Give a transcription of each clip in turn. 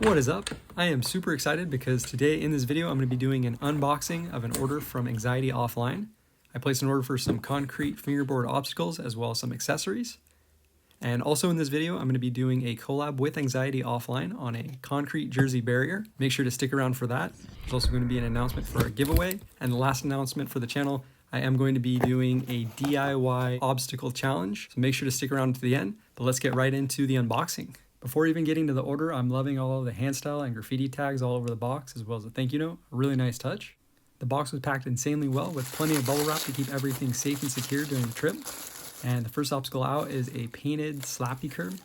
What is up? I am super excited because today in this video I'm going to be doing an unboxing of an order from Anxiety Offline. I placed an order for some concrete fingerboard obstacles as well as some accessories. And also in this video I'm going to be doing a collab with Anxiety Offline on a concrete jersey barrier. Make sure to stick around for that. There's also going to be an announcement for a giveaway. And the last announcement for the channel, I am going to be doing a DIY obstacle challenge. So make sure to stick around to the end, but let's get right into the unboxing. Before even getting to the order, I'm loving all of the hand style and graffiti tags all over the box, as well as a thank you note. A really nice touch. The box was packed insanely well with plenty of bubble wrap to keep everything safe and secure during the trip. And the first obstacle out is a painted slappy curb.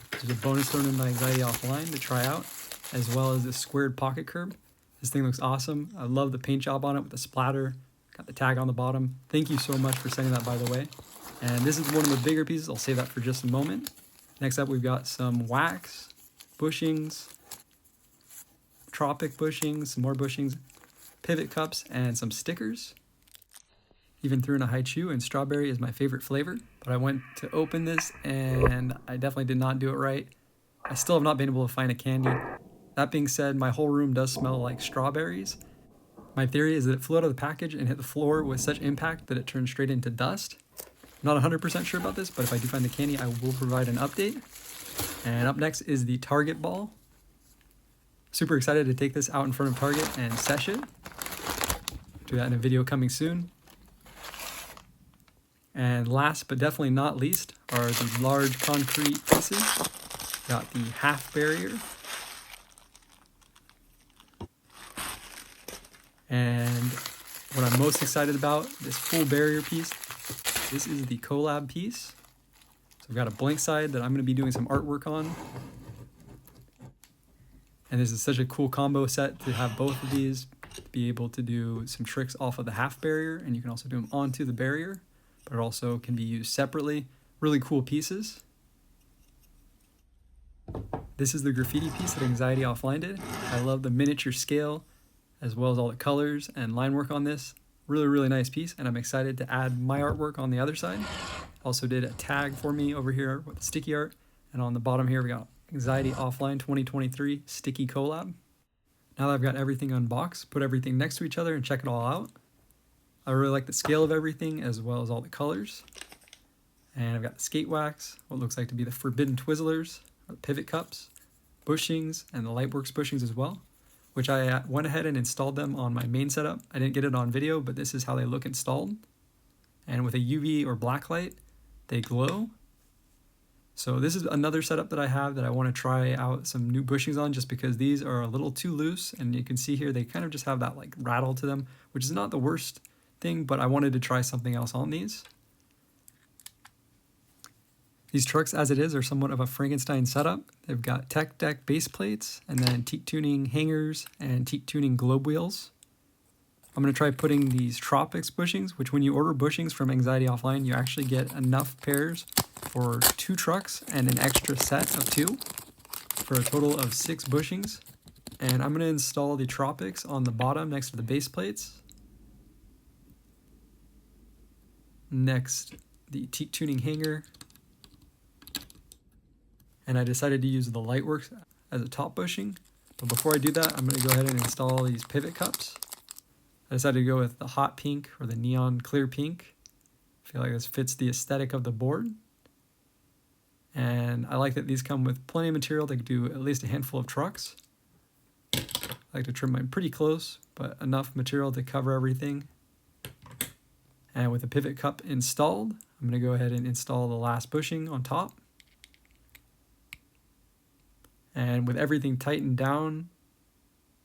This is a bonus thrown in by Anxiety Offline to try out, as well as this squared pocket curb. This thing looks awesome. I love the paint job on it with the splatter. Got the tag on the bottom. Thank you so much for sending that, by the way. And this is one of the bigger pieces. I'll save that for just a moment. Next up, we've got some wax, bushings, tropic bushings, some more bushings, pivot cups, and some stickers. Even threw in a haichu, and strawberry is my favorite flavor. But I went to open this, and I definitely did not do it right. I still have not been able to find a candy. That being said, my whole room does smell like strawberries. My theory is that it flew out of the package and hit the floor with such impact that it turned straight into dust. I'm not 100% sure about this, but if I do find the candy, I will provide an update. And up next is the Target ball. Super excited to take this out in front of Target and sesh it. Do that in a video coming soon. And last but definitely not least are the large concrete pieces. Got the half barrier. And what I'm most excited about, this full barrier piece. This is the Collab piece. So I've got a blank side that I'm going to be doing some artwork on. And this is such a cool combo set to have both of these, to be able to do some tricks off of the half barrier, and you can also do them onto the barrier, but it also can be used separately. Really cool pieces. This is the graffiti piece that Anxiety Offline did. I love the miniature scale, as well as all the colors and line work on this. Really nice piece, and I'm excited to add my artwork on the other side. Also did a tag for me over here with sticky art, and on the bottom here we got Anxiety Offline 2023 sticky collab. Now that I've got everything unboxed, put everything next to each other and check it all out. I really like the scale of everything as well as all the colors. And I've got the skate wax, what looks like to be the forbidden Twizzlers, the pivot cups, bushings, and the Lightworks bushings as well, which I went ahead and installed them on my main setup. I didn't get it on video, but this is how they look installed. And with a UV or black light, they glow. So this is another setup that I have that I want to try out some new bushings on, just because these are a little too loose, and you can see here they kind of just have that like rattle to them, which is not the worst thing, but I wanted to try something else on these. These trucks, as it is, are somewhat of a Frankenstein setup. They've got tech deck base plates, and then teak tuning hangers and teak tuning globe wheels. I'm going to try putting these tropics bushings, which when you order bushings from Anxiety Offline, you actually get enough pairs for 2 trucks and an extra set of 2 for a total of 6 bushings. And I'm going to install the tropics on the bottom next to the base plates. Next, the teak tuning hanger. And I decided to use the Lightworks as a top bushing. But before I do that, I'm going to go ahead and install these pivot cups. I decided to go with the hot pink or the neon clear pink. I feel like this fits the aesthetic of the board. And I like that these come with plenty of material to do at least a handful of trucks. I like to trim mine pretty close, but enough material to cover everything. And with the pivot cup installed, I'm going to go ahead and install the last bushing on top. And with everything tightened down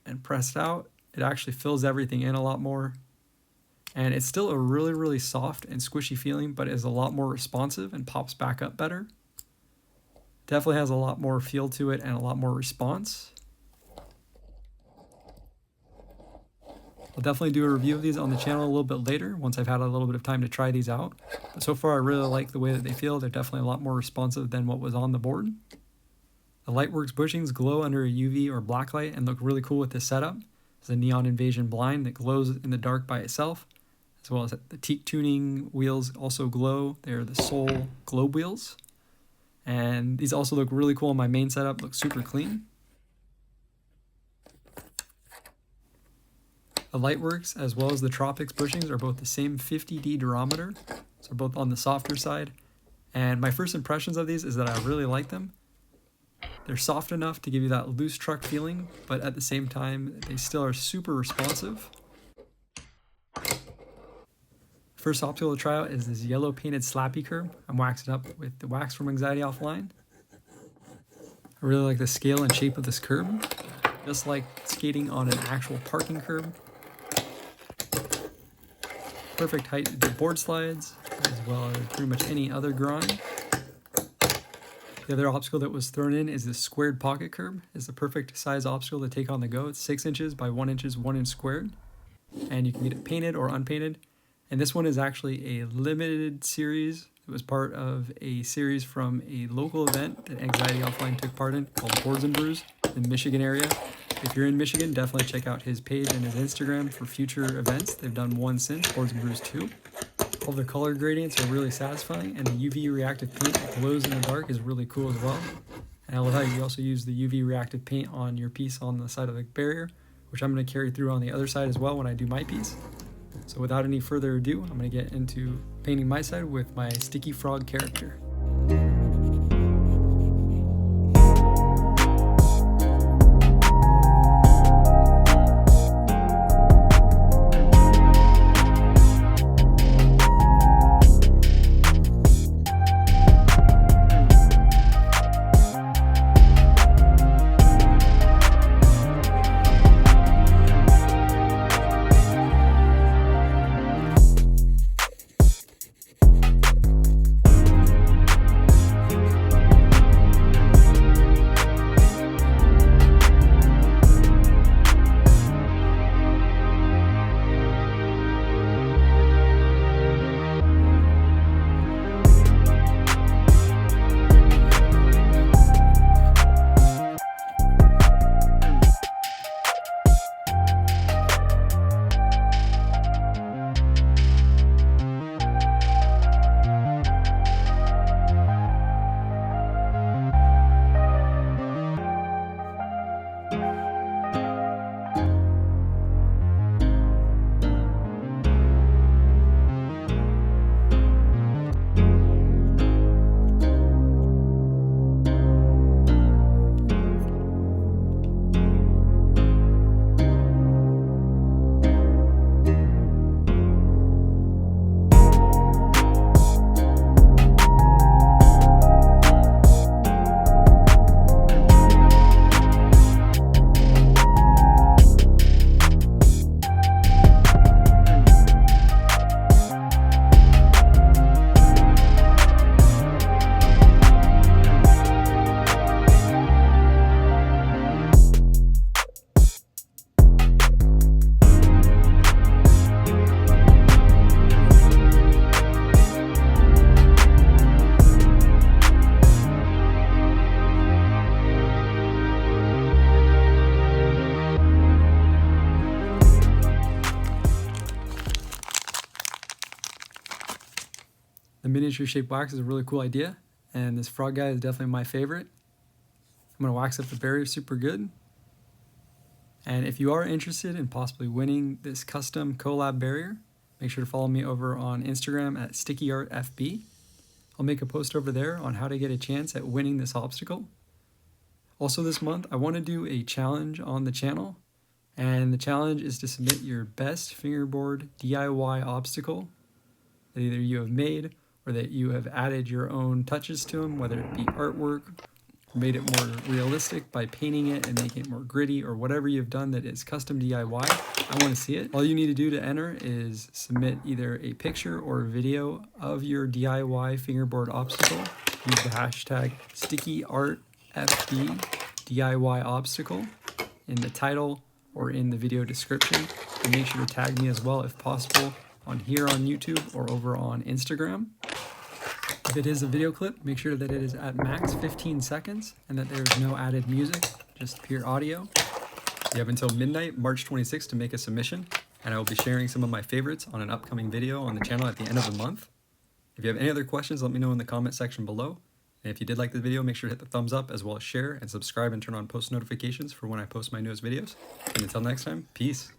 and pressed out, it actually fills everything in a lot more. And it's still a really soft and squishy feeling, but is a lot more responsive and pops back up better. Definitely has a lot more feel to it and a lot more response. I'll definitely do a review of these on the channel a little bit later once I've had a little bit of time to try these out. But so far I really like the way that they feel. They're definitely a lot more responsive than what was on the board. The Lightworks bushings glow under a UV or black light and look really cool with this setup. There's a neon invasion blind that glows in the dark by itself, as well as the teak tuning wheels also glow. They're the Soul globe wheels. And these also look really cool on my main setup, look super clean. The Lightworks as well as the Tropics bushings are both the same 50D durometer, so both on the softer side. And my first impressions of these is that I really like them. They're soft enough to give you that loose truck feeling, but at the same time, they still are super responsive. First optical to try out is this yellow painted slappy curb. I'm waxing up with the wax from Anxiety Offline. I really like the scale and shape of this curb, just like skating on an actual parking curb. Perfect height to do board slides, as well as pretty much any other grind. The other obstacle that was thrown in is this squared pocket curb. It's the perfect size obstacle to take on the go. It's 6 inches by 1 inch, 1 inch squared. And you can get it painted or unpainted. And this one is actually a limited series. It was part of a series from a local event that Anxiety Offline took part in called Boards and Brews in the Michigan area. If you're in Michigan, definitely check out his page and his Instagram for future events. They've done one since, Boards and Brews 2. All the color gradients are really satisfying, and the UV reactive paint that glows in the dark is really cool as well. And I love how you also use the UV reactive paint on your piece on the side of the barrier, which I'm going to carry through on the other side as well when I do my piece. So without any further ado, I'm going to get into painting my side with my Sticky Frog character. The miniature shaped wax is a really cool idea, and this frog guy is definitely my favorite. I'm going to wax up the barrier super good. And if you are interested in possibly winning this custom collab barrier, make sure to follow me over on Instagram at StickyArtFB. I'll make a post over there on how to get a chance at winning this obstacle. Also this month, I want to do a challenge on the channel, and the challenge is to submit your best fingerboard DIY obstacle that either you have made or that you have added your own touches to them, whether it be artwork, or made it more realistic by painting it and making it more gritty, or whatever you've done that is custom DIY. I want to see it. All you need to do to enter is submit either a picture or a video of your DIY fingerboard obstacle. Use the hashtag StickyArtFB DIY obstacle in the title or in the video description. And make sure to tag me as well if possible on here on YouTube or over on Instagram. If it is a video clip, make sure that it is at max 15 seconds and that there is no added music, just pure audio. You have until midnight, March 26th to make a submission, and I will be sharing some of my favorites on an upcoming video on the channel at the end of the month. If you have any other questions, let me know in the comment section below. And if you did like the video, make sure to hit the thumbs up as well as share and subscribe and turn on post notifications for when I post my newest videos. And until next time, peace.